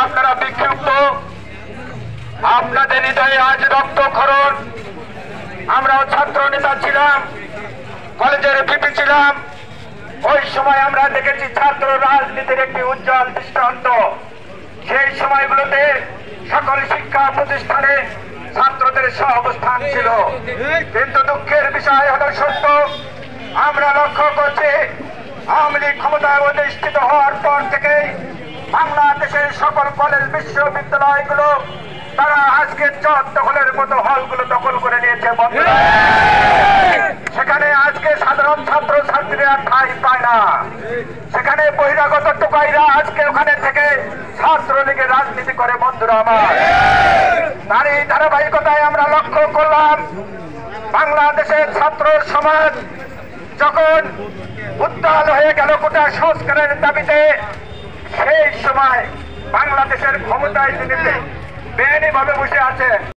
আপনারা বিক্ষুব্ধ, আপনাদের হৃদয়ে আজ রক্তক্ষরণ। আমরাও ছাত্র নেতা ছিলাম, কলেজের ভিপি ছিলাম, ওই সময় আমরা দেখেছি ছাত্র রাজনীতির একটি উজ্জ্বল দৃষ্টান্ত। সেই সময়গুলোতে সকল শিক্ষা প্রতিষ্ঠানে ছাত্রদের সহাবস্থান ছিল, কিন্তু দুঃখের বিষয় হলো সত্য, আমরা লক্ষ্য করছি আওয়ামী লীগ ক্ষমতায় অধিষ্ঠিত হওয়ার পর থেকে বাংলাদেশের সকল কলেজ বিশ্ববিদ্যালয়গুলো তারা আজকে চট দখলের মতো হলগুলো দখল করে নিয়েছে। সেখানে আজকে সাধারণ ছাত্র ছাত্রীরা ঠাঁই পায় না, সেখানে বহিরাগত টোকাইরা আজকে ওখানে থেকে ছাত্রলীগের রাজনীতি করে। বন্ধুরা আমার, তার এই ধারাবাহিকতায় আমরা লক্ষ্য করলাম বাংলাদেশের ছাত্র সমাজ যখন উত্তাল হয়ে গেল কোটা সংস্কারের দাবিতে, সেই সময় বাংলাদেশের ক্ষমতায় তিনি বেআইনিভাবে বসে আছেন।